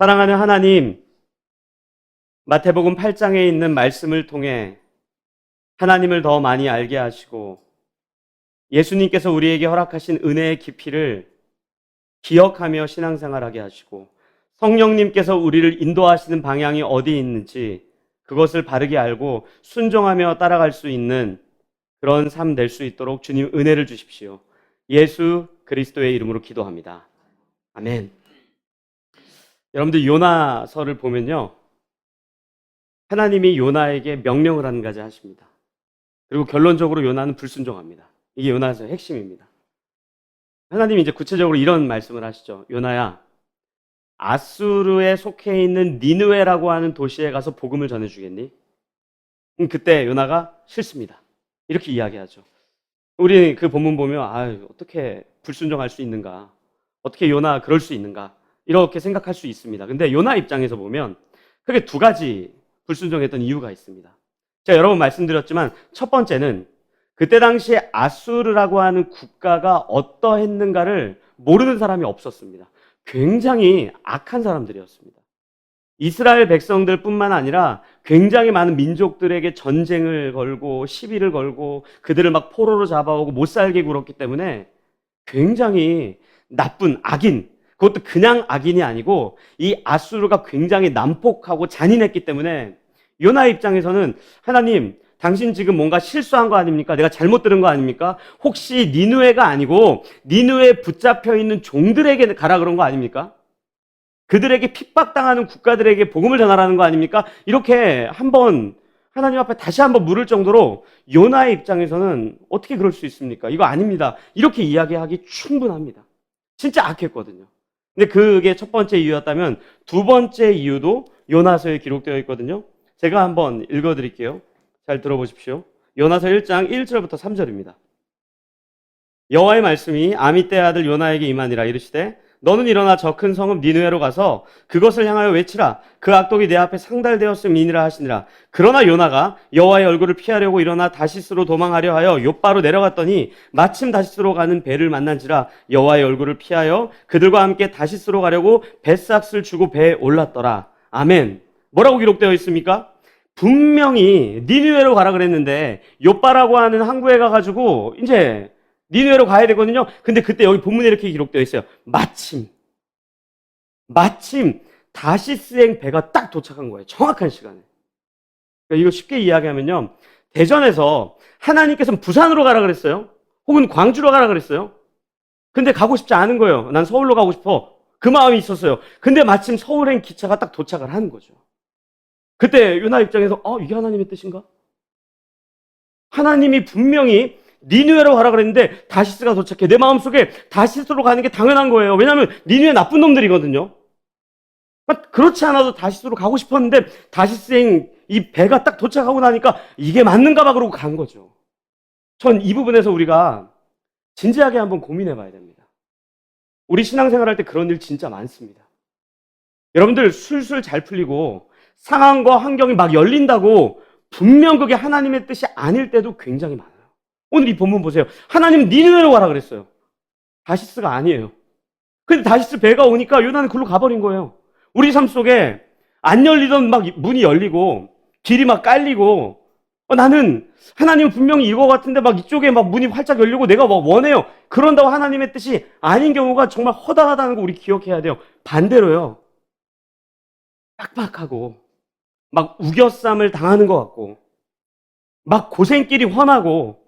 사랑하는 하나님, 마태복음 8장에 있는 말씀을 통해 하나님을 더 많이 알게 하시고 예수님께서 우리에게 허락하신 은혜의 깊이를 기억하며 신앙생활하게 하시고 성령님께서 우리를 인도하시는 방향이 어디 있는지 그것을 바르게 알고 순종하며 따라갈 수 있는 그런 삶 될 수 있도록 주님 은혜를 주십시오. 예수 그리스도의 이름으로 기도합니다. 아멘. 여러분들 요나서를 보면요, 하나님이 요나에게 명령을 한 가지 하십니다. 그리고 결론적으로 요나는 불순종합니다. 이게 요나서의 핵심입니다. 하나님이 이제 구체적으로 이런 말씀을 하시죠. 요나야, 아수르에 속해 있는 니느웨라고 하는 도시에 가서 복음을 전해주겠니? 그때 요나가 싫습니다. 이렇게 이야기하죠. 우리 그 본문 보면 어떻게 불순종할 수 있는가? 어떻게 요나 그럴 수 있는가? 이렇게 생각할 수 있습니다. 근데 요나 입장에서 보면 크게 두 가지 불순종했던 이유가 있습니다. 제가 여러 번 말씀드렸지만 첫 번째는 그때 당시에 아수르라고 하는 국가가 어떠했는가를 모르는 사람이 없었습니다. 굉장히 악한 사람들이었습니다. 이스라엘 백성들 뿐만 아니라 굉장히 많은 민족들에게 전쟁을 걸고 시비를 걸고 그들을 막 포로로 잡아오고 못 살게 굴었기 때문에 굉장히 나쁜 악인, 그것도 그냥 악인이 아니고 이 아수르가 굉장히 난폭하고 잔인했기 때문에 요나 입장에서는 하나님, 당신 지금 뭔가 실수한 거 아닙니까? 내가 잘못 들은 거 아닙니까? 혹시 니느웨가 아니고 니느웨에 붙잡혀 있는 종들에게 가라 그런 거 아닙니까? 그들에게 핍박당하는 국가들에게 복음을 전하라는 거 아닙니까? 이렇게 한번 하나님 앞에 다시 한번 물을 정도로 요나의 입장에서는 어떻게 그럴 수 있습니까? 이거 아닙니다. 이렇게 이야기하기 충분합니다. 진짜 악했거든요. 근데 그게 첫 번째 이유였다면 두 번째 이유도 요나서에 기록되어 있거든요. 제가 한번 읽어드릴게요. 잘 들어보십시오. 요나서 1장 1절부터 3절입니다. 여호와의 말씀이 아미떼의 아들 요나에게 임하니라. 이르시되 너는 일어나 저 큰 성읍 니느웨로 가서 그것을 향하여 외치라. 그 악독이 내 앞에 상달되었음이니라 하시니라. 그러나 요나가 여호와의 얼굴을 피하려고 일어나 다시스로 도망하려 하여 욥바로 내려갔더니 마침 다시스로 가는 배를 만난지라. 여호와의 얼굴을 피하여 그들과 함께 다시스로 가려고 뱃삭을 주고 배에 올랐더라. 아멘. 뭐라고 기록되어 있습니까? 분명히 니느웨로 가라 그랬는데 욥바라고 하는 항구에 가가지고 이제 니느웨로 가야 되거든요. 근데 그때 여기 본문에 이렇게 기록되어 있어요. 마침 다시스행 배가 딱 도착한 거예요. 정확한 시간에. 그러니까 이거 쉽게 이야기하면요, 대전에서 하나님께서는 부산으로 가라 그랬어요. 혹은 광주로 가라 그랬어요. 근데 가고 싶지 않은 거예요. 난 서울로 가고 싶어. 그 마음이 있었어요. 근데 마침 서울행 기차가 딱 도착을 하는 거죠. 그때 요나 입장에서 이게 하나님의 뜻인가? 하나님이 분명히 니느웨로 가라 그랬는데 다시스가 도착해. 내 마음속에 다시스로 가는 게 당연한 거예요. 왜냐하면 니느웨 나쁜 놈들이거든요. 그렇지 않아도 다시스로 가고 싶었는데 다시스행 이 배가 딱 도착하고 나니까 이게 맞는가 봐 그러고 간 거죠. 전 이 부분에서 우리가 진지하게 한번 고민해 봐야 됩니다. 우리 신앙생활 할 때 그런 일 진짜 많습니다. 여러분들 술술 잘 풀리고 상황과 환경이 막 열린다고 분명 그게 하나님의 뜻이 아닐 때도 굉장히 많아요. 오늘 이 본문 보세요. 하나님 니느웨로 가라 그랬어요. 다시스가 아니에요. 근데 다시스 배가 오니까 요나는 글로 가버린 거예요. 우리 삶 속에 안 열리던 막 문이 열리고 길이 막 깔리고 나는 하나님은 분명히 이거 같은데 막 이쪽에 막 문이 활짝 열리고 내가 막 원해요. 그런다고 하나님의 뜻이 아닌 경우가 정말 허다하다는 거 우리 기억해야 돼요. 반대로요, 빡빡하고 막 우겨쌈을 당하는 것 같고 막 고생길이 훤하고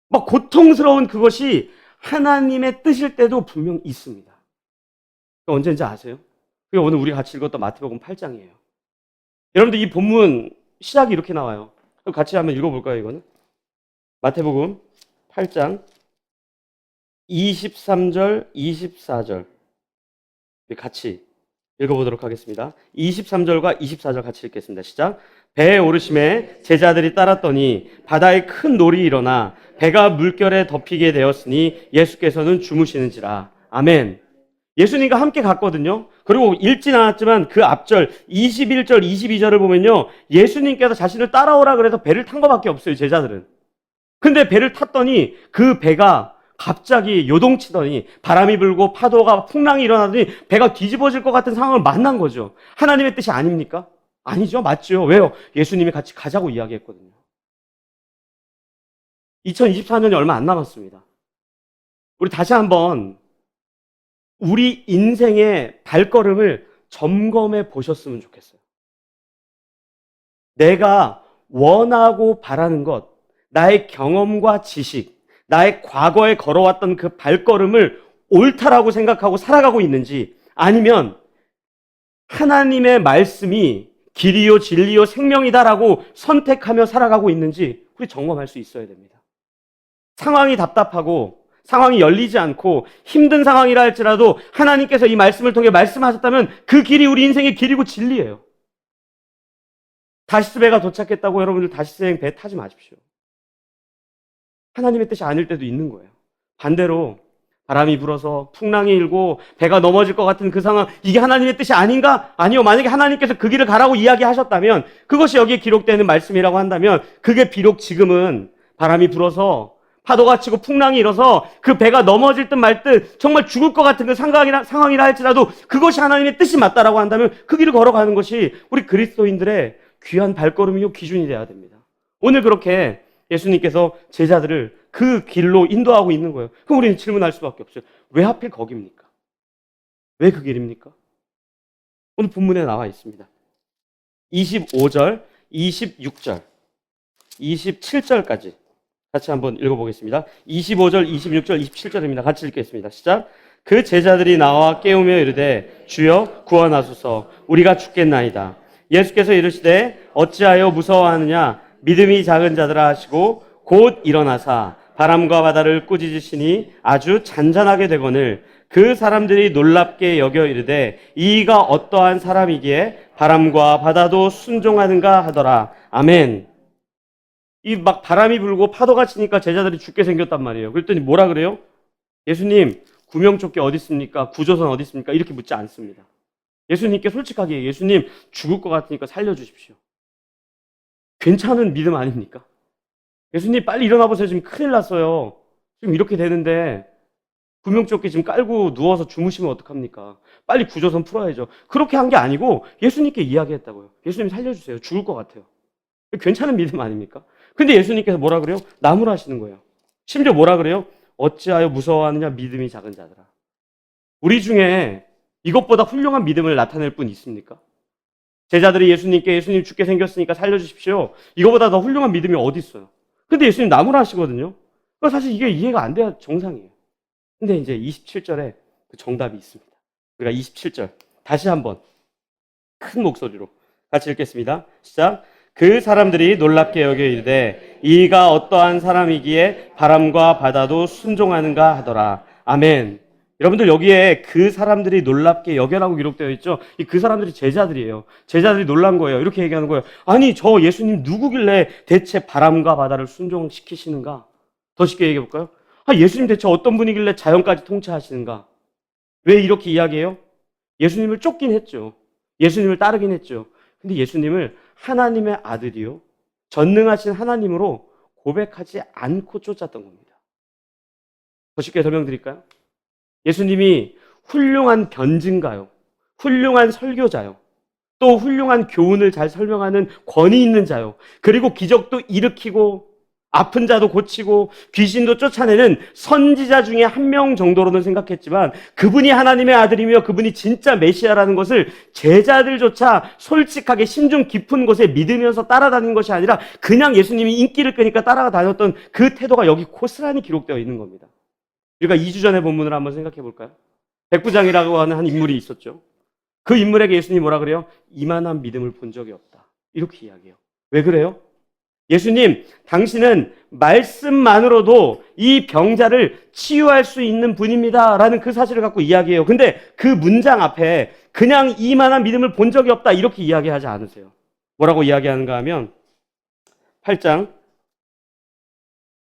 막 고통스러운 그것이 하나님의 뜻일 때도 분명 있습니다. 언제인지 아세요? 그게 오늘 우리 같이 읽었던 마태복음 8장이에요. 여러분들 이 본문 시작이 이렇게 나와요. 같이 한번 읽어볼까요, 이거는? 마태복음 8장 23절, 24절 같이 읽어보도록 하겠습니다. 23절과 24절 같이 읽겠습니다. 시작. 배에 오르심에 제자들이 따랐더니 바다에 큰 놀이 일어나 배가 물결에 덮이게 되었으니 예수께서는 주무시는지라. 아멘. 예수님과 함께 갔거든요. 그리고 읽진 않았지만 그 앞절 21절, 22절을 보면요, 예수님께서 자신을 따라오라 그래서 배를 탄 것밖에 없어요, 제자들은. 근데 배를 탔더니 그 배가 갑자기 요동치더니 바람이 불고 파도가 풍랑이 일어나더니 배가 뒤집어질 것 같은 상황을 만난 거죠. 하나님의 뜻이 아닙니까? 아니죠. 맞죠. 왜요? 예수님이 같이 가자고 이야기했거든요. 2024년이 얼마 안 남았습니다. 우리 다시 한번 우리 인생의 발걸음을 점검해 보셨으면 좋겠어요. 내가 원하고 바라는 것, 나의 경험과 지식, 나의 과거에 걸어왔던 그 발걸음을 옳다라고 생각하고 살아가고 있는지, 아니면 하나님의 말씀이 길이요 진리요 생명이다라고 선택하며 살아가고 있는지 우리 점검할 수 있어야 됩니다. 상황이 답답하고 상황이 열리지 않고 힘든 상황이라 할지라도 하나님께서 이 말씀을 통해 말씀하셨다면 그 길이 우리 인생의 길이고 진리예요. 다시스 배가 도착했다고 여러분들 다시스 배 타지 마십시오. 하나님의 뜻이 아닐 때도 있는 거예요. 반대로 바람이 불어서 풍랑이 일고 배가 넘어질 것 같은 그 상황, 이게 하나님의 뜻이 아닌가? 아니요. 만약에 하나님께서 그 길을 가라고 이야기하셨다면, 그것이 여기에 기록되는 말씀이라고 한다면, 그게 비록 지금은 바람이 불어서 파도가 치고 풍랑이 일어서 그 배가 넘어질 듯 말 듯 정말 죽을 것 같은 그 상황이라 할지라도 그것이 하나님의 뜻이 맞다라고 한다면 그 길을 걸어가는 것이 우리 그리스도인들의 귀한 발걸음이요 기준이 돼야 됩니다. 오늘 그렇게 예수님께서 제자들을 그 길로 인도하고 있는 거예요. 그럼 우리는 질문할 수밖에 없어요. 왜 하필 거기입니까? 왜 그 길입니까? 오늘 본문에 나와 있습니다. 25절, 26절, 27절까지 같이 한번 읽어보겠습니다. 25절, 26절, 27절입니다. 같이 읽겠습니다. 시작. 그 제자들이 나와 깨우며 이르되 주여 구원하소서 우리가 죽겠나이다. 예수께서 이르시되 어찌하여 무서워하느냐 믿음이 작은 자들아 하시고 곧 일어나사 바람과 바다를 꾸짖으시니 아주 잔잔하게 되거늘 그 사람들이 놀랍게 여겨 이르되 이가 어떠한 사람이기에 바람과 바다도 순종하는가 하더라. 아멘. 이 막 바람이 불고 파도가 치니까 제자들이 죽게 생겼단 말이에요. 그랬더니 뭐라 그래요? 예수님, 구명조끼 어디 있습니까? 구조선 어디 있습니까? 이렇게 묻지 않습니다. 예수님께 솔직하게 예수님 죽을 것 같으니까 살려주십시오. 괜찮은 믿음 아닙니까? 예수님 빨리 일어나 보세요. 지금 큰일 났어요. 지금 이렇게 되는데 구명조끼 지금 깔고 누워서 주무시면 어떡합니까? 빨리 구조선 풀어야죠. 그렇게 한 게 아니고 예수님께 이야기했다고요. 예수님 살려주세요. 죽을 것 같아요. 괜찮은 믿음 아닙니까? 근데 예수님께서 뭐라 그래요? 나무라시는 거예요. 심지어 뭐라 그래요? 어찌하여 무서워하느냐 믿음이 작은 자들아. 우리 중에 이것보다 훌륭한 믿음을 나타낼 분 있습니까? 제자들이 예수님께 예수님 죽게 생겼으니까 살려주십시오. 이거보다 더 훌륭한 믿음이 어디 있어요? 근데 예수님 나무라시거든요. 사실 이게 이해가 안 돼야 정상이에요. 근데 이제 27절에 그 정답이 있습니다. 우리가 27절 다시 한번 큰 목소리로 같이 읽겠습니다. 시작. 그 사람들이 놀랍게 여겨 이르되 이가 어떠한 사람이기에 바람과 바다도 순종하는가 하더라. 아멘. 여러분들 여기에 그 사람들이 놀랍게 여겨라고 기록되어 있죠. 이 그 사람들이 제자들이에요. 제자들이 놀란 거예요. 이렇게 얘기하는 거예요. 아니 저 예수님 누구길래 대체 바람과 바다를 순종시키시는가? 더 쉽게 얘기해 볼까요? 예수님 대체 어떤 분이길래 자연까지 통치하시는가? 왜 이렇게 이야기해요? 예수님을 쫓긴 했죠. 예수님을 따르긴 했죠. 근데 예수님을 하나님의 아들이요 전능하신 하나님으로 고백하지 않고 쫓았던 겁니다. 더 쉽게 설명드릴까요? 예수님이 훌륭한 변증가요, 훌륭한 설교자요, 또 훌륭한 교훈을 잘 설명하는 권위 있는 자요, 그리고 기적도 일으키고 아픈 자도 고치고 귀신도 쫓아내는 선지자 중에 한 명 정도로는 생각했지만 그분이 하나님의 아들이며 그분이 진짜 메시아라는 것을 제자들조차 솔직하게 심중 깊은 곳에 믿으면서 따라다닌 것이 아니라 그냥 예수님이 인기를 끄니까 따라다녔던 그 태도가 여기 고스란히 기록되어 있는 겁니다. 우리가 2주 전에 본문을 한번 생각해 볼까요? 백부장이라고 하는 한 인물이 있었죠. 그 인물에게 예수님이 뭐라 그래요? 이만한 믿음을 본 적이 없다. 이렇게 이야기해요. 왜 그래요? 예수님, 당신은 말씀만으로도 이 병자를 치유할 수 있는 분입니다. 라는 그 사실을 갖고 이야기해요. 근데 그 문장 앞에 그냥 이만한 믿음을 본 적이 없다. 이렇게 이야기하지 않으세요. 뭐라고 이야기하는가 하면 8장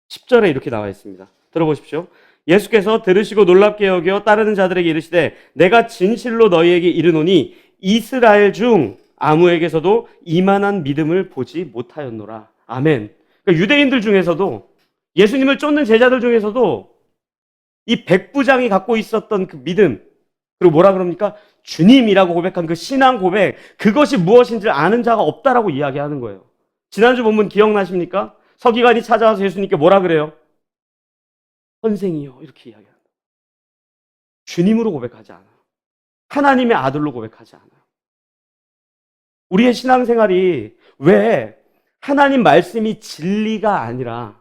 10절에 이렇게 나와 있습니다. 들어보십시오. 예수께서 들으시고 놀랍게 여겨 따르는 자들에게 이르시되 내가 진실로 너희에게 이르노니 이스라엘 중 아무에게서도 이만한 믿음을 보지 못하였노라. 아멘. 그러니까 유대인들 중에서도 예수님을 쫓는 제자들 중에서도 이 백부장이 갖고 있었던 그 믿음, 그리고 뭐라 그럽니까? 주님이라고 고백한 그 신앙 고백, 그것이 무엇인지 아는 자가 없다라고 이야기하는 거예요. 지난주 본문 기억나십니까? 서기관이 찾아와서 예수님께 뭐라 그래요? 선생이요, 이렇게 이야기합니다. 주님으로 고백하지 않아요. 하나님의 아들로 고백하지 않아요. 우리의 신앙생활이 왜 하나님 말씀이 진리가 아니라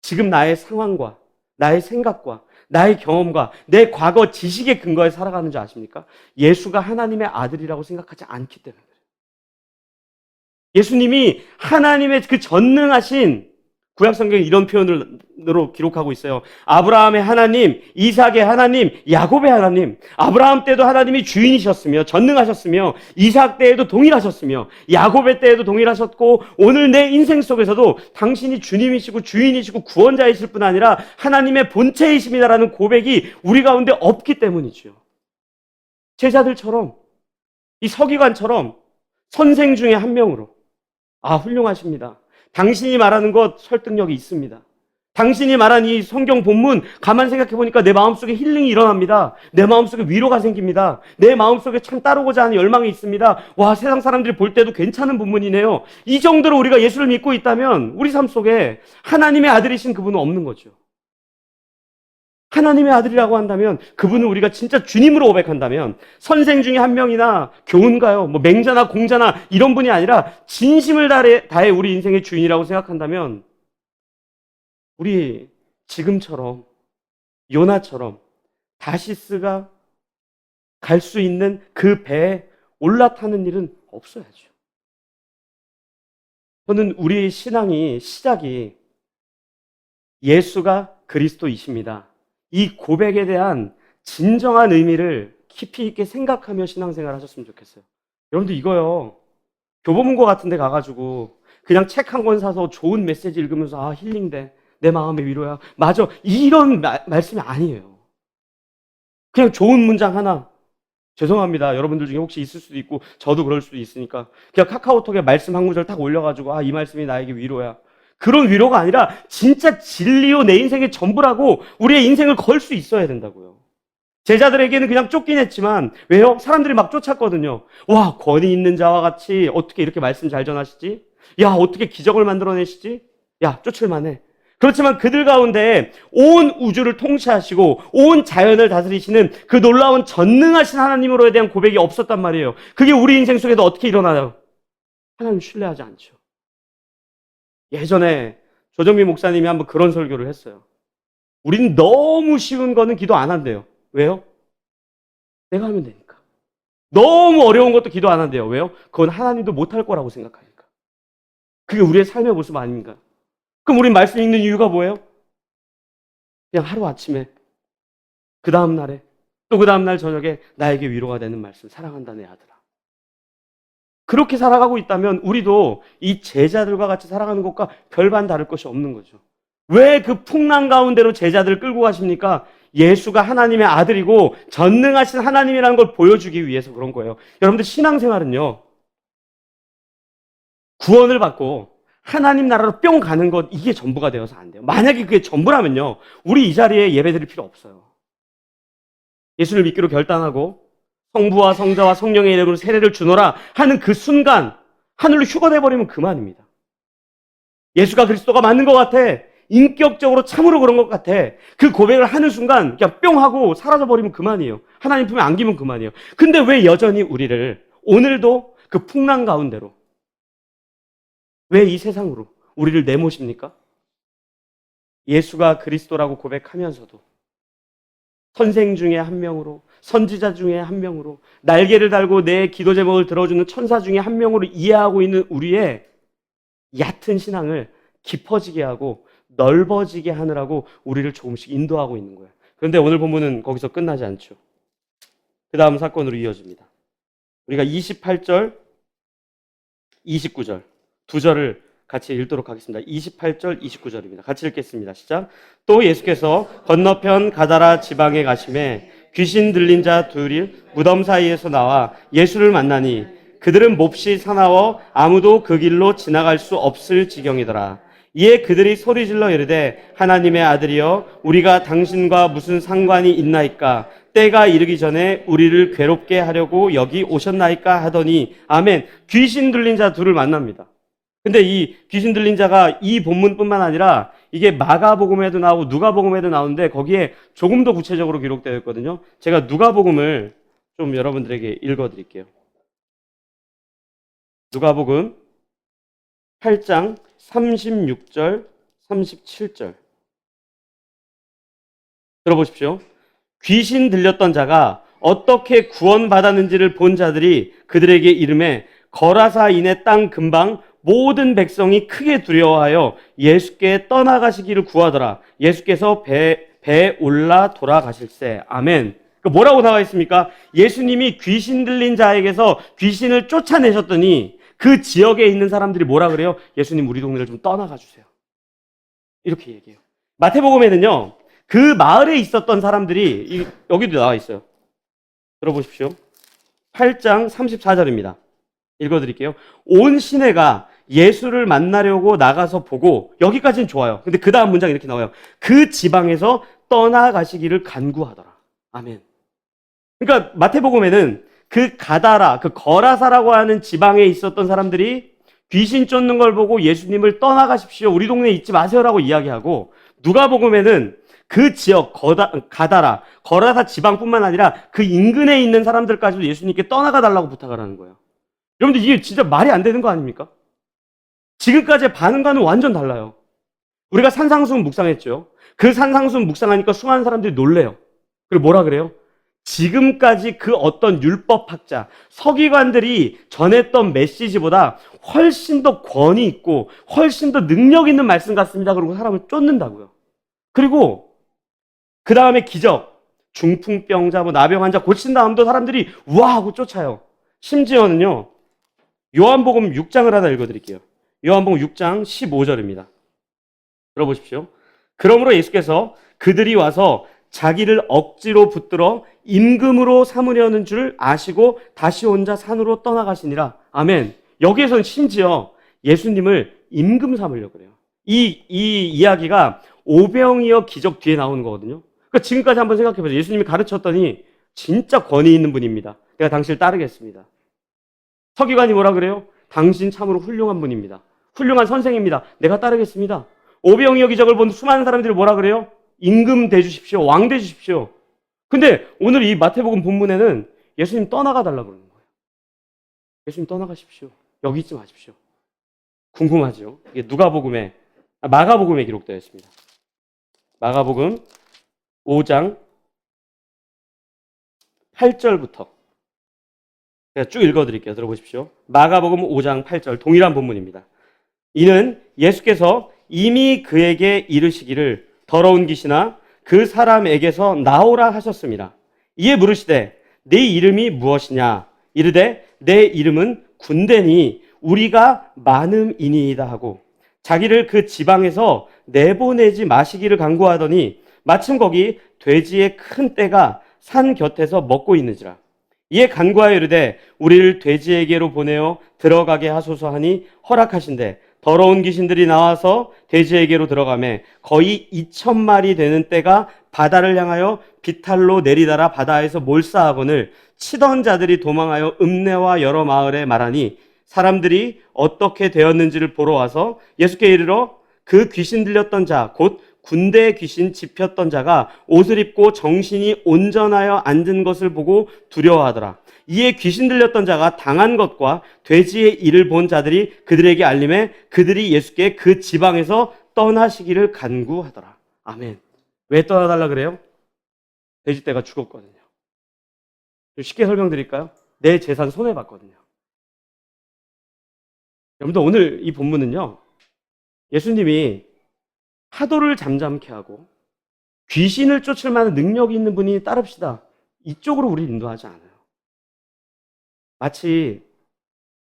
지금 나의 상황과 나의 생각과 나의 경험과 내 과거 지식에 근거해 살아가는 줄 아십니까? 예수가 하나님의 아들이라고 생각하지 않기 때문에 그래요. 예수님이 하나님의 그 전능하신, 구약성경에 이런 표현으로 기록하고 있어요. 아브라함의 하나님, 이삭의 하나님, 야곱의 하나님. 아브라함 때도 하나님이 주인이셨으며 전능하셨으며 이삭 때에도 동일하셨으며 야곱의 때에도 동일하셨고 오늘 내 인생 속에서도 당신이 주님이시고 주인이시고 구원자이실 뿐 아니라 하나님의 본체이십니다라는 고백이 우리 가운데 없기 때문이죠. 제자들처럼, 이 서기관처럼 선생 중에 한 명으로, 아, 훌륭하십니다. 당신이 말하는 것 설득력이 있습니다. 당신이 말한 이 성경 본문 가만 생각해 보니까 내 마음속에 힐링이 일어납니다. 내 마음속에 위로가 생깁니다. 내 마음속에 참 따르고자 하는 열망이 있습니다. 와, 세상 사람들이 볼 때도 괜찮은 본문이네요. 이 정도로 우리가 예수를 믿고 있다면 우리 삶 속에 하나님의 아들이신 그분은 없는 거죠. 하나님의 아들이라고 한다면, 그분을 우리가 진짜 주님으로 고백한다면, 선생 중에 한 명이나 교훈가요, 뭐 맹자나 공자나 이런 분이 아니라 진심을 다해 우리 인생의 주인이라고 생각한다면, 우리 지금처럼 요나처럼 다시스가 갈 수 있는 그 배에 올라타는 일은 없어야죠. 저는 우리의 신앙이 시작이 예수가 그리스도이십니다, 이 고백에 대한 진정한 의미를 깊이 있게 생각하며 신앙생활 하셨으면 좋겠어요. 여러분들 이거요, 교보문고 같은 데 가가지고 그냥 책 한 권 사서 좋은 메시지 읽으면서 아, 힐링돼, 내 마음의 위로야, 맞아, 이런 말씀이 아니에요. 그냥 좋은 문장 하나, 죄송합니다, 여러분들 중에 혹시 있을 수도 있고 저도 그럴 수도 있으니까 그냥 카카오톡에 말씀 한 구절 딱 올려가지고 아, 이 말씀이 나에게 위로야, 그런 위로가 아니라 진짜 진리요 내 인생의 전부라고 우리의 인생을 걸 수 있어야 된다고요. 제자들에게는 그냥 쫓긴 했지만, 왜요? 사람들이 막 쫓았거든요. 와, 권위 있는 자와 같이 어떻게 이렇게 말씀 잘 전하시지? 야, 어떻게 기적을 만들어내시지? 야, 쫓을만해. 그렇지만 그들 가운데 온 우주를 통치하시고 온 자연을 다스리시는 그 놀라운 전능하신 하나님으로에 대한 고백이 없었단 말이에요. 그게 우리 인생 속에도 어떻게 일어나요? 하나님 신뢰하지 않죠. 예전에 조정민 목사님이 한번 그런 설교를 했어요. 우리는 너무 쉬운 거는 기도 안 한대요. 왜요? 내가 하면 되니까. 너무 어려운 것도 기도 안 한대요. 왜요? 그건 하나님도 못할 거라고 생각하니까. 그게 우리의 삶의 모습 아닙니까? 그럼 우린 말씀 읽는 이유가 뭐예요? 그냥 하루아침에, 그 다음날에, 또 그 다음날 저녁에 나에게 위로가 되는 말씀, 사랑한다 내 아들아. 그렇게 살아가고 있다면 우리도 이 제자들과 같이 살아가는 것과 별반 다를 것이 없는 거죠. 왜 그 풍랑 가운데로 제자들을 끌고 가십니까? 예수가 하나님의 아들이고 전능하신 하나님이라는 걸 보여주기 위해서 그런 거예요. 여러분들 신앙생활은요, 구원을 받고 하나님 나라로 뿅 가는 것, 이게 전부가 되어서 안 돼요. 만약에 그게 전부라면요, 우리 이 자리에 예배드릴 필요 없어요. 예수를 믿기로 결단하고 성부와 성자와 성령의 이름으로 세례를 주노라 하는 그 순간 하늘로 휴거돼버리면 그만입니다. 예수가 그리스도가 맞는 것 같아, 인격적으로 참으로 그런 것 같아, 그 고백을 하는 순간 그냥 뿅 하고 사라져버리면 그만이에요. 하나님 품에 안기면 그만이에요. 근데 왜 여전히 우리를 오늘도 그 풍랑 가운데로, 왜 이 세상으로 우리를 내모십니까? 예수가 그리스도라고 고백하면서도 선생 중에 한 명으로, 선지자 중에 한 명으로, 날개를 달고 내 기도 제목을 들어주는 천사 중에 한 명으로 이해하고 있는 우리의 얕은 신앙을 깊어지게 하고 넓어지게 하느라고 우리를 조금씩 인도하고 있는 거예요. 그런데 오늘 본문은 거기서 끝나지 않죠. 그 다음 사건으로 이어집니다. 우리가 28절, 29절 두 절을 같이 읽도록 하겠습니다. 28절, 29절입니다. 같이 읽겠습니다. 시작. 또 예수께서 건너편 가다라 지방에 가심에 귀신 들린 자 둘이 무덤 사이에서 나와 예수를 만나니 그들은 몹시 사나워 아무도 그 길로 지나갈 수 없을 지경이더라. 이에 그들이 소리질러 이르되 하나님의 아들이여 우리가 당신과 무슨 상관이 있나이까 때가 이르기 전에 우리를 괴롭게 하려고 여기 오셨나이까 하더니 아멘. 귀신 들린 자 둘을 만납니다. 근데 이 귀신 들린 자가 이 본문뿐만 아니라 이게 마가복음에도 나오고 누가복음에도 나오는데 거기에 조금 더 구체적으로 기록되어 있거든요. 제가 누가복음을 좀 여러분들에게 읽어드릴게요. 누가복음 8장 36절, 37절. 들어보십시오. 귀신 들렸던 자가 어떻게 구원받았는지를 본 자들이 그들에게 이르매 거라사인의 땅 근방 모든 백성이 크게 두려워하여 예수께 떠나가시기를 구하더라. 예수께서 배에 올라 돌아가실세. 아멘. 뭐라고 나와 있습니까? 예수님이 귀신 들린 자에게서 귀신을 쫓아내셨더니 그 지역에 있는 사람들이 뭐라 그래요? 예수님 우리 동네를 좀 떠나가 주세요. 이렇게 얘기해요. 마태복음에는요. 그 마을에 있었던 사람들이 여기도 나와 있어요. 들어보십시오. 8장 34절입니다. 읽어드릴게요. 온 시내가 예수를 만나려고 나가서 보고 여기까지는 좋아요. 근데 그 다음 문장 이렇게 나와요. 그 지방에서 떠나가시기를 간구하더라. 아멘. 그러니까 마태복음에는 그 가다라, 그 거라사라고 하는 지방에 있었던 사람들이 귀신 쫓는 걸 보고 예수님을 떠나가십시오. 우리 동네에 있지 마세요라고 이야기하고 누가복음에는 그 지역 가다라, 거라사 지방뿐만 아니라 그 인근에 있는 사람들까지도 예수님께 떠나가 달라고 부탁을 하는 거예요. 여러분들 이게 진짜 말이 안 되는 거 아닙니까? 지금까지의 반응과는 완전 달라요. 우리가 산상수훈 묵상했죠. 그 산상수훈 묵상하니까 수많은 사람들이 놀래요. 그리고 뭐라 그래요? 지금까지 그 어떤 율법학자, 서기관들이 전했던 메시지보다 훨씬 더 권위 있고 훨씬 더 능력 있는 말씀 같습니다. 그리고 사람을 쫓는다고요. 그리고 그 다음에 기적, 중풍병자, 나병 환자 고친 다음도 사람들이 우와 하고 쫓아요. 심지어는요. 요한복음 6장을 하나 읽어드릴게요. 요한복음 6장 15절입니다. 들어보십시오. 그러므로 예수께서 그들이 와서 자기를 억지로 붙들어 임금으로 삼으려는 줄 아시고 다시 혼자 산으로 떠나가시니라. 아멘. 여기에서는 심지어 예수님을 임금 삼으려고 그래요. 이 이야기가 오병이어 기적 뒤에 나오는 거거든요. 그러니까 지금까지 한번 생각해 보세요. 예수님이 가르쳤더니 진짜 권위 있는 분입니다. 내가 당신을 따르겠습니다. 서기관이 뭐라 그래요? 당신 참으로 훌륭한 분입니다. 훌륭한 선생입니다. 내가 따르겠습니다. 오병이어 기적을 본 수많은 사람들이 뭐라 그래요? 임금 되주십시오. 왕 되주십시오. 근데 오늘 이 마태복음 본문에는 예수님 떠나가 달라고 그러는 거예요. 예수님 떠나가십시오. 여기 있지 마십시오. 궁금하죠? 이게 마가복음에 기록되어 있습니다. 마가복음 5장 8절부터 제가 쭉 읽어드릴게요. 들어보십시오. 마가복음 5장 8절 동일한 본문입니다. 이는 예수께서 이미 그에게 이르시기를 더러운 귀신아 그 사람에게서 나오라 하셨습니다. 이에 물으시되 네 이름이 무엇이냐? 이르되 내 이름은 군대니 우리가 많음이니이다 하고 자기를 그 지방에서 내보내지 마시기를 간구하더니 마침 거기 돼지의 큰 떼가 산 곁에서 먹고 있는지라. 이에 간구하여 이르되 우리를 돼지에게로 보내어 들어가게 하소서 하니 허락하신대 더러운 귀신들이 나와서 돼지에게로 들어가매 거의 2,000마리 되는 떼가 바다를 향하여 비탈로 내리달아 바다에서 몰사하거늘 치던 자들이 도망하여 읍내와 여러 마을에 말하니 사람들이 어떻게 되었는지를 보러 와서 예수께 이르러 그 귀신 들렸던 자 곧 군대 귀신 집혔던 자가 옷을 입고 정신이 온전하여 앉은 것을 보고 두려워하더라. 이에 귀신 들렸던 자가 당한 것과 돼지의 일을 본 자들이 그들에게 알림해 그들이 예수께 그 지방에서 떠나시기를 간구하더라. 아멘. 왜 떠나달라 그래요? 돼지떼가 죽었거든요. 쉽게 설명드릴까요? 내 재산 손해봤거든요. 여러분들 오늘 이 본문은요. 예수님이 파도를 잠잠케 하고 귀신을 쫓을 만한 능력이 있는 분이 따릅시다. 이쪽으로 우리를 인도하지 않아요. 마치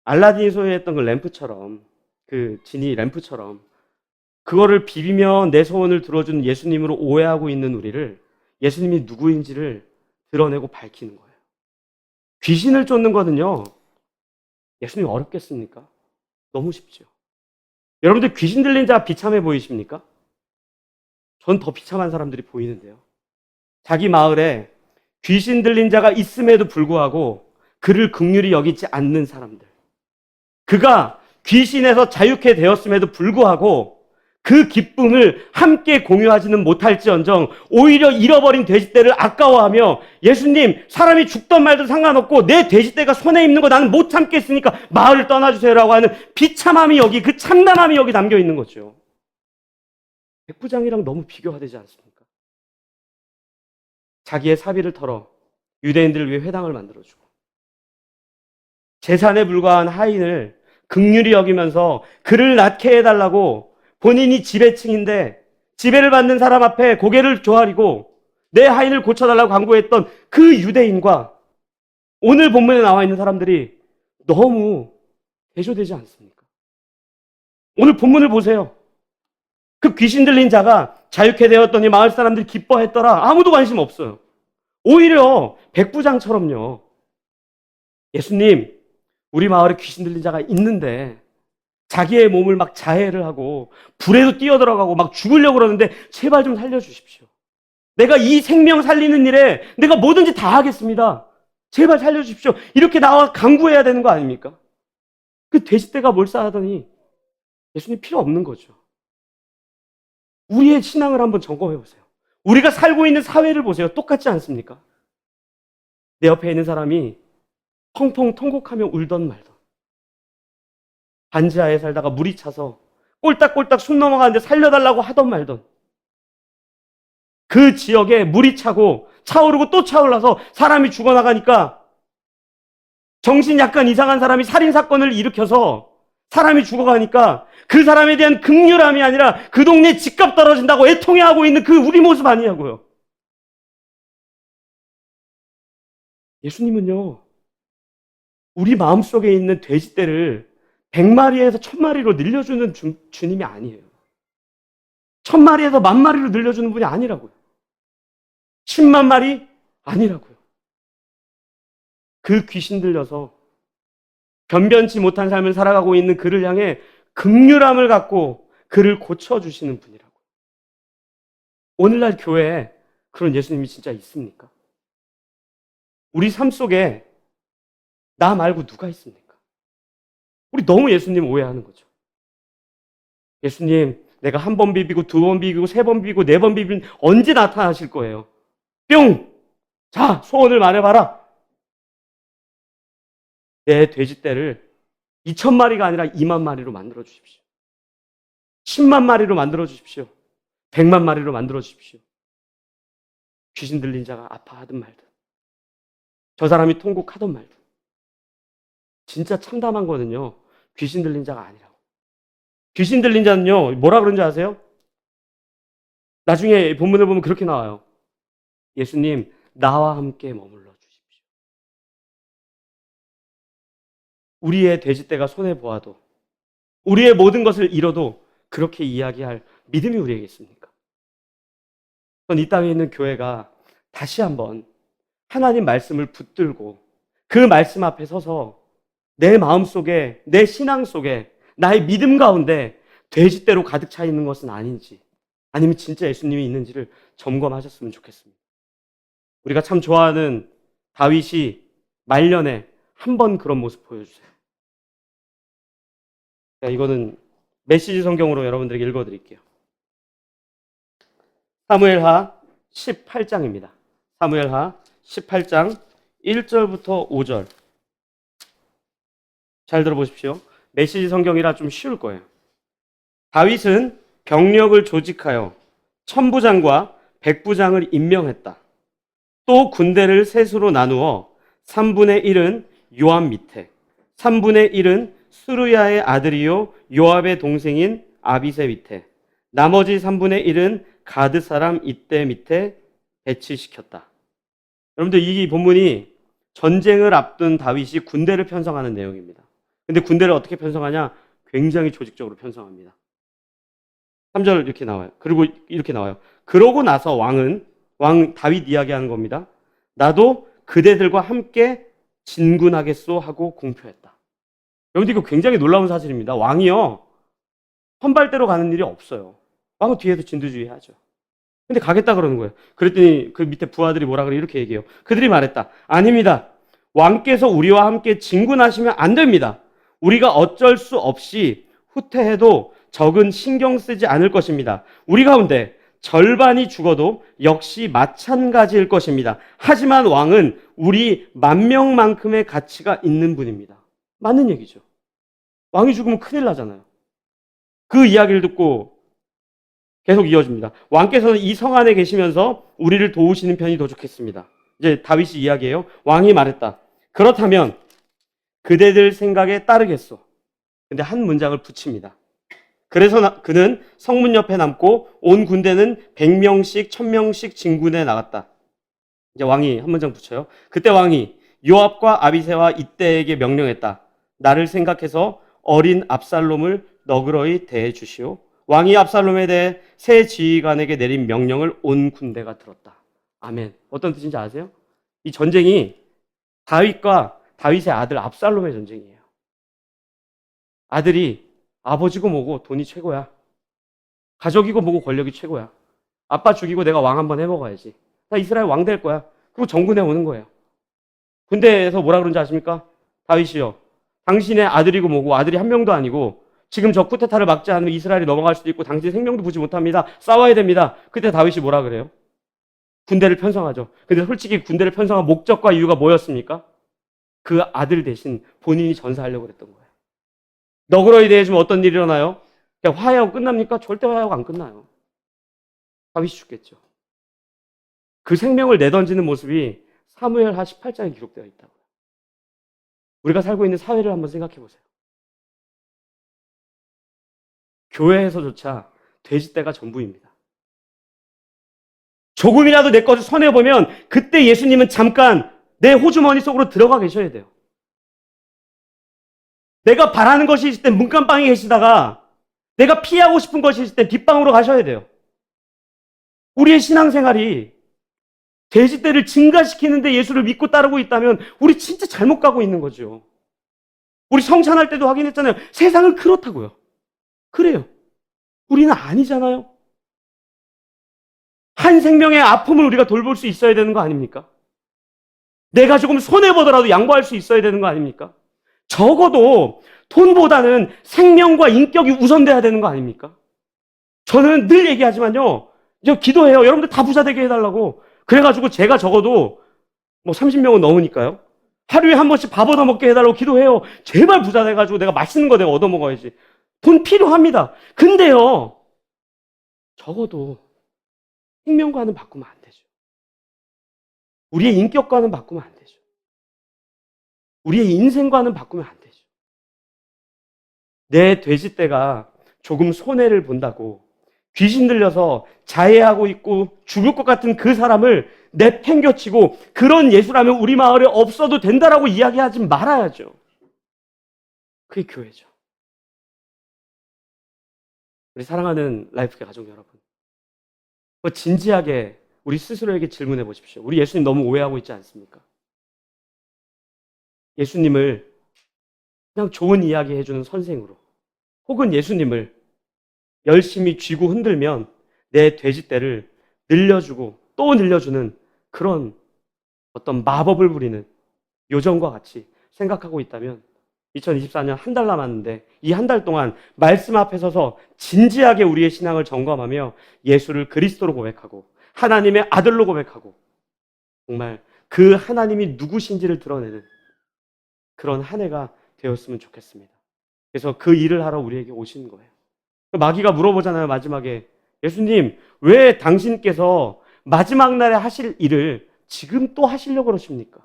알라딘이 소유했던 그 램프처럼 그 지니 램프처럼 그거를 비비면 내 소원을 들어주는 예수님으로 오해하고 있는 우리를 예수님이 누구인지를 드러내고 밝히는 거예요. 귀신을 쫓는 거는요. 예수님 어렵겠습니까? 너무 쉽죠. 여러분들 귀신 들린 자 비참해 보이십니까? 전 더 비참한 사람들이 보이는데요. 자기 마을에 귀신 들린 자가 있음에도 불구하고 그를 긍휼히 여기지 않는 사람들. 그가 귀신에서 자유케 되었음에도 불구하고 그 기쁨을 함께 공유하지는 못할지언정 오히려 잃어버린 돼지떼를 아까워하며 예수님, 사람이 죽던 말도 상관없고 내 돼지떼가 손에 있는 거 나는 못 참겠으니까 마을을 떠나주세요라고 하는 비참함이 여기, 그 참담함이 여기 담겨 있는 거죠. 백부장이랑 너무 비교가 되지 않습니까? 자기의 사비를 털어 유대인들을 위해 회당을 만들어주고 재산에 불과한 하인을 긍휼히 여기면서 그를 낫게 해달라고 본인이 지배층인데 지배를 받는 사람 앞에 고개를 조아리고 내 하인을 고쳐달라고 간구했던 그 유대인과 오늘 본문에 나와 있는 사람들이 너무 대조되지 않습니까? 오늘 본문을 보세요. 그 귀신 들린 자가 자유케 되었더니 마을 사람들이 기뻐했더라. 아무도 관심 없어요. 오히려 백부장처럼요. 예수님, 우리 마을에 귀신 들린 자가 있는데 자기의 몸을 막 자해를 하고 불에도 뛰어들어가고 막 죽으려고 그러는데 제발 좀 살려주십시오. 내가 이 생명 살리는 일에 내가 뭐든지 다 하겠습니다. 제발 살려주십시오. 이렇게 나와 간구해야 되는 거 아닙니까? 그 돼지떼가 몰살하더니 예수님 필요 없는 거죠. 우리의 신앙을 한번 점검해 보세요. 우리가 살고 있는 사회를 보세요. 똑같지 않습니까? 내 옆에 있는 사람이 펑펑 통곡하며 울던 말던, 반지하에 살다가 물이 차서 꼴딱꼴딱 숨 넘어가는데 살려달라고 하던 말던, 그 지역에 물이 차고 차오르고 또 차올라서 사람이 죽어나가니까 정신 약간 이상한 사람이 살인사건을 일으켜서 사람이 죽어가니까 그 사람에 대한 긍휼함이 아니라 그 동네 집값 떨어진다고 애통해하고 있는 그 우리 모습 아니냐고요. 예수님은요, 우리 마음속에 있는 돼지떼를 100마리에서 1000마리로 늘려주는 주님이 아니에요. 1000마리에서 10,000마리로 늘려주는 분이 아니라고요. 10만 마리 아니라고요. 그 귀신 들려서 변변치 못한 삶을 살아가고 있는 그를 향해 긍휼함을 갖고 그를 고쳐주시는 분이라고요. 오늘날 교회에 그런 예수님이 진짜 있습니까? 우리 삶 속에 나 말고 누가 있습니까? 우리 너무 예수님 오해하는 거죠. 예수님, 내가 한 번 비비고, 2번 비비고, 3번 비비고, 4번 비비면 언제 나타나실 거예요? 뿅! 자, 소원을 말해봐라. 내 돼지떼를 2,000마리가 아니라 2만 마리로 만들어 주십시오. 10만 마리로 만들어 주십시오. 100만 마리로 만들어 주십시오. 귀신 들린 자가 아파하든 말든, 저 사람이 통곡하던 말든, 진짜 참담한 거는요, 귀신 들린 자가 아니라고. 귀신 들린 자는요, 뭐라 그런지 아세요? 나중에 본문을 보면 그렇게 나와요. 예수님, 나와 함께 머물러 주십시오. 우리의 돼지떼가 손해보아도, 우리의 모든 것을 잃어도 그렇게 이야기할 믿음이 우리에게 있습니까? 전 이 땅에 있는 교회가 다시 한번 하나님 말씀을 붙들고 그 말씀 앞에 서서 내 마음 속에, 내 신앙 속에, 나의 믿음 가운데 돼지떼로 가득 차 있는 것은 아닌지, 아니면 진짜 예수님이 있는지를 점검하셨으면 좋겠습니다. 우리가 참 좋아하는 다윗이 말년에 한 번 그런 모습 보여주세요. 자, 이거는 메시지 성경으로 여러분들에게 읽어드릴게요. 사무엘하 18장입니다. 사무엘하 18장 1절부터 5절. 잘 들어보십시오. 메시지 성경이라 좀 쉬울 거예요. 다윗은 병력을 조직하여 천부장과 백부장을 임명했다. 또 군대를 셋으로 나누어 3분의 1은 요압 밑에, 3분의 1은 스루야의 아들이요 요압의 동생인 아비새 밑에, 나머지 3분의 1은 가드 사람 이떼 밑에 배치시켰다. 여러분들, 이 본문이 전쟁을 앞둔 다윗이 군대를 편성하는 내용입니다. 근데 군대를 어떻게 편성하냐? 굉장히 조직적으로 편성합니다. 3절 이렇게 나와요. 그리고 이렇게 나와요. 그러고 나서 왕 다윗 이야기하는 겁니다. 나도 그대들과 함께 진군하겠소 하고 공표했다. 여러분들, 이거 굉장히 놀라운 사실입니다. 왕이요, 선발대로 가는 일이 없어요. 왕은 뒤에서 진두지휘하죠. 근데 가겠다 그러는 거예요. 그랬더니 그 밑에 부하들이 뭐라 그래? 이렇게 얘기해요. 그들이 말했다. 아닙니다. 왕께서 우리와 함께 진군하시면 안 됩니다. 우리가 어쩔 수 없이 후퇴해도 적은 신경 쓰지 않을 것입니다. 우리 가운데 절반이 죽어도 역시 마찬가지일 것입니다. 하지만 왕은 우리 10,000명만큼의 가치가 있는 분입니다. 맞는 얘기죠. 왕이 죽으면 큰일 나잖아요. 그 이야기를 듣고 계속 이어집니다. 왕께서는 이 성 안에 계시면서 우리를 도우시는 편이 더 좋겠습니다. 이제 다윗이 이야기해요. 왕이 말했다. 그렇다면 그대들 생각에 따르겠소. 근데 한 문장을 붙입니다. 그래서 그는 성문 옆에 남고 온 군대는 100명씩 1000명씩 진군에 나갔다. 이제 왕이 한 문장 붙여요. 그때 왕이 요압과 아비새와 이때에게 명령했다. 나를 생각해서 어린 압살롬을 너그러이 대해 주시오. 왕이 압살롬에 대해 새 지휘관에게 내린 명령을 온 군대가 들었다. 아멘. 어떤 뜻인지 아세요? 이 전쟁이 다윗과 다윗의 아들 압살롬의 전쟁이에요. 아들이 아버지고 뭐고 돈이 최고야. 가족이고 뭐고 권력이 최고야. 아빠 죽이고 내가 왕 한번 해먹어야지. 나 이스라엘 왕 될 거야. 그리고 정군에 오는 거예요. 군대에서 뭐라 그런지 아십니까? 다윗이요. 당신의 아들이고 뭐고 아들이 한 명도 아니고 지금 저 쿠데타를 막지 않으면 이스라엘이 넘어갈 수도 있고 당신의 생명도 보지 못합니다. 싸워야 됩니다. 그때 다윗이 뭐라 그래요? 군대를 편성하죠. 근데 솔직히 군대를 편성한 목적과 이유가 뭐였습니까? 그 아들 대신 본인이 전사하려고 그랬던 거예요. 너그러이 대해주면 어떤 일이 일어나요? 그냥 화해하고 끝납니까? 절대 화해하고 안 끝나요. 다윗이 죽겠죠. 그 생명을 내던지는 모습이 사무엘하 18장에 기록되어 있다고요. 우리가 살고 있는 사회를 한번 생각해 보세요. 교회에서조차 돼지떼가 전부입니다. 조금이라도 내 것을 손해보면 그때 예수님은 잠깐 내 호주머니 속으로 들어가 계셔야 돼요. 내가 바라는 것이 있을 땐 문간방에 계시다가 내가 피하고 싶은 것이 있을 땐 뒷방으로 가셔야 돼요. 우리의 신앙생활이 돼지떼를 증가시키는데 예수를 믿고 따르고 있다면 우리 진짜 잘못 가고 있는 거죠. 우리 성찬할 때도 확인했잖아요. 세상은 그렇다고요. 그래요. 우리는 아니잖아요. 한 생명의 아픔을 우리가 돌볼 수 있어야 되는 거 아닙니까? 내가 조금 손해보더라도 양보할 수 있어야 되는 거 아닙니까? 적어도 돈보다는 생명과 인격이 우선돼야 되는 거 아닙니까? 저는 늘 얘기하지만요. 저 기도해요. 여러분들 다 부자 되게 해달라고. 그래가지고 제가 적어도 뭐 30명은 넘으니까요. 하루에 한 번씩 밥 얻어먹게 해달라고 기도해요. 제발 부자 돼가지고 내가 맛있는 거 내가 얻어먹어야지. 돈 필요합니다. 근데요. 적어도 생명과는 바꾸면 안 되죠. 우리의 인격과는 바꾸면 안 되죠. 우리의 인생과는 바꾸면 안 되죠. 내 돼지떼가 조금 손해를 본다고 귀신 들려서 자해하고 있고 죽을 것 같은 그 사람을 내팽겨치고 그런 예수라면 우리 마을에 없어도 된다라고 이야기하지 말아야죠. 그게 교회죠. 우리 사랑하는 라이프케 가족 여러분, 진지하게 우리 스스로에게 질문해 보십시오. 우리 예수님 너무 오해하고 있지 않습니까? 예수님을 그냥 좋은 이야기 해주는 선생으로, 혹은 예수님을 열심히 쥐고 흔들면 내 돼지떼를 늘려주고 또 늘려주는 그런 어떤 마법을 부리는 요정과 같이 생각하고 있다면 2024년 한 달 남았는데 이 한 달 동안 말씀 앞에 서서 진지하게 우리의 신앙을 점검하며 예수를 그리스도로 고백하고 하나님의 아들로 고백하고 정말 그 하나님이 누구신지를 드러내는 그런 한 해가 되었으면 좋겠습니다. 그래서 그 일을 하러 우리에게 오신 거예요. 마귀가 물어보잖아요. 마지막에 예수님 왜 당신께서 마지막 날에 하실 일을 지금 또 하시려고 그러십니까?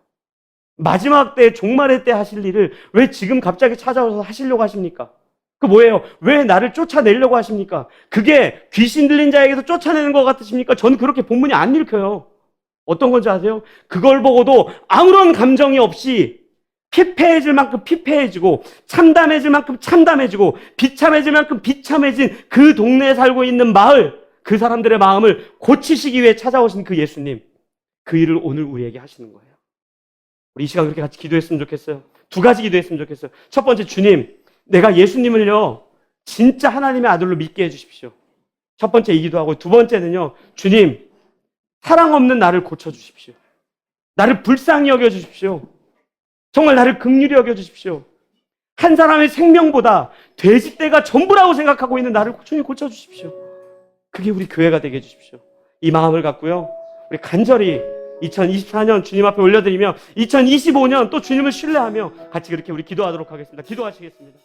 마지막 때 종말의 때 하실 일을 왜 지금 갑자기 찾아와서 하시려고 하십니까? 그 뭐예요? 왜 나를 쫓아내려고 하십니까? 그게 귀신 들린 자에게서 쫓아내는 것 같으십니까? 저는 그렇게 본문이 안 읽혀요. 어떤 건지 아세요? 그걸 보고도 아무런 감정이 없이 피폐해질 만큼 피폐해지고 참담해질 만큼 참담해지고 비참해질 만큼 비참해진 그 동네에 살고 있는 마을, 그 사람들의 마음을 고치시기 위해 찾아오신 그 예수님, 그 일을 오늘 우리에게 하시는 거예요. 우리 이 시간 그렇게 같이 기도했으면 좋겠어요. 두 가지 기도했으면 좋겠어요. 첫 번째, 주님, 내가 예수님을요 진짜 하나님의 아들로 믿게 해주십시오. 첫 번째 이 기도하고, 두 번째는요, 주님, 사랑 없는 나를 고쳐주십시오. 나를 불쌍히 여겨주십시오. 정말 나를 긍휼히 여겨주십시오. 한 사람의 생명보다 돼지떼가 전부라고 생각하고 있는 나를 주님 고쳐주십시오. 그게 우리 교회가 되게 해주십시오. 이 마음을 갖고요, 우리 간절히 2024년 주님 앞에 올려드리며 2025년 또 주님을 신뢰하며 같이 그렇게 우리 기도하도록 하겠습니다. 기도하시겠습니다.